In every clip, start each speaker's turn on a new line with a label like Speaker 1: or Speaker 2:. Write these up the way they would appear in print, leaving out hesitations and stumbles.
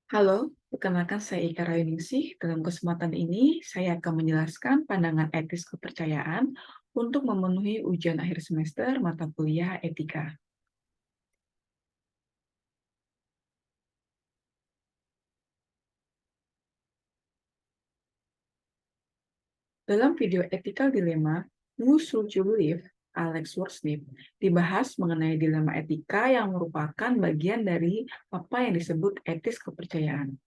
Speaker 1: Halo, perkenalkan saya Ika Rayuningsih. Dalam kesempatan ini, saya akan menjelaskan pandangan etis kepercayaan untuk memenuhi ujian akhir semester mata kuliah etika. Dalam video Ethical Dilemma, Who Should You Believe? Alex Wursnip dibahas mengenai dilema etika yang merupakan bagian dari apa yang disebut etis kepercayaan.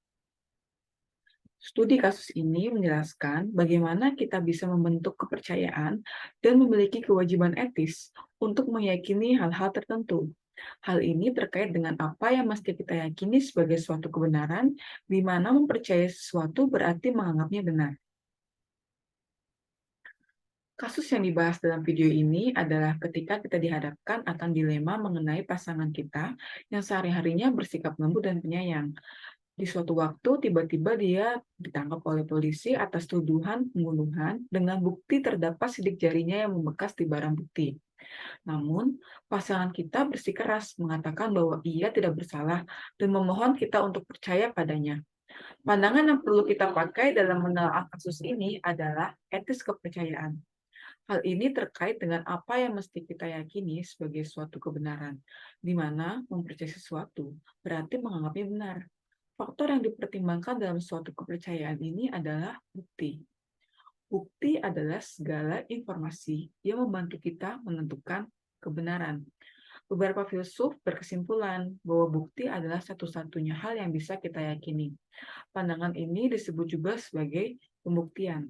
Speaker 1: Studi kasus ini menjelaskan bagaimana kita bisa membentuk kepercayaan dan memiliki kewajiban etis untuk meyakini hal-hal tertentu. Hal ini terkait dengan apa yang mesti kita yakini sebagai suatu kebenaran, di mana mempercayai sesuatu berarti menganggapnya benar. Kasus yang dibahas dalam video ini adalah ketika kita dihadapkan akan dilema mengenai pasangan kita yang sehari-harinya bersikap lembut dan penyayang. Di suatu waktu, tiba-tiba dia ditangkap oleh polisi atas tuduhan pembunuhan dengan bukti terdapat sidik jarinya yang membekas di barang bukti. Namun, pasangan kita bersikeras mengatakan bahwa ia tidak bersalah dan memohon kita untuk percaya padanya. Pandangan yang perlu kita pakai dalam menelaah kasus ini adalah etis kepercayaan. Hal ini terkait dengan apa yang mesti kita yakini sebagai suatu kebenaran, di mana mempercayai sesuatu berarti menganggapnya benar. Faktor yang dipertimbangkan dalam suatu kepercayaan ini adalah bukti. Bukti adalah segala informasi yang membantu kita menentukan kebenaran. Beberapa filsuf berkesimpulan bahwa bukti adalah satu-satunya hal yang bisa kita yakini. Pandangan ini disebut juga sebagai pembuktian.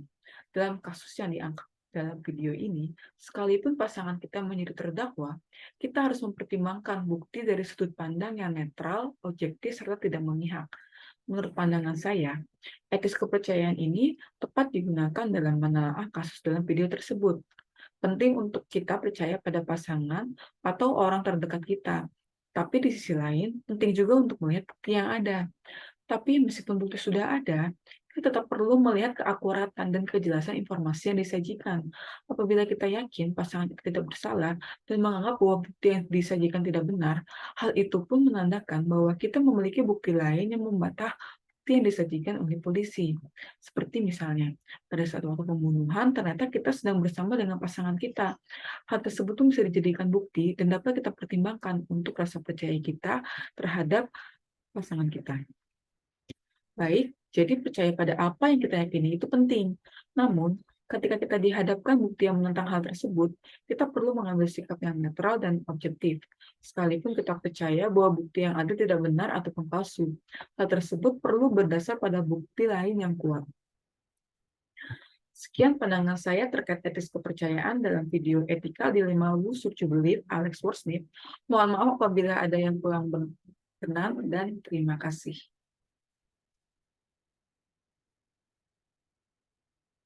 Speaker 1: Dalam kasus yang diangkat dalam video ini, sekalipun pasangan kita menjadi terdakwa, kita harus mempertimbangkan bukti dari sudut pandang yang netral, objektif, serta tidak memihak. Menurut pandangan saya, etis kepercayaan ini tepat digunakan dalam menelaah kasus dalam video tersebut. Penting untuk kita percaya pada pasangan atau orang terdekat kita. Tapi di sisi lain, penting juga untuk melihat bukti yang ada. Tapi meskipun bukti sudah ada, kita tetap perlu melihat keakuratan dan kejelasan informasi yang disajikan. Apabila kita yakin pasangan kita tidak bersalah dan menganggap bahwa bukti yang disajikan tidak benar, hal itu pun menandakan bahwa kita memiliki bukti lain yang membantah bukti yang disajikan oleh polisi. Seperti misalnya, pada saat waktu pembunuhan, ternyata kita sedang bersama dengan pasangan kita. Hal tersebut pun bisa dijadikan bukti dan dapat kita pertimbangkan untuk rasa percaya kita terhadap pasangan kita. Baik, jadi percaya pada apa yang kita yakini itu penting. Namun, ketika kita dihadapkan bukti yang menentang hal tersebut, kita perlu mengambil sikap yang netral dan objektif. Sekalipun kita percaya bahwa bukti yang ada tidak benar ataupun palsu, hal tersebut perlu berdasar pada bukti lain yang kuat. Sekian pandangan saya terkait etis kepercayaan dalam video Etika Dilema Who Should You Believe, Alex Wursnip. Mohon maaf apabila ada yang kurang berkenan dan terima kasih.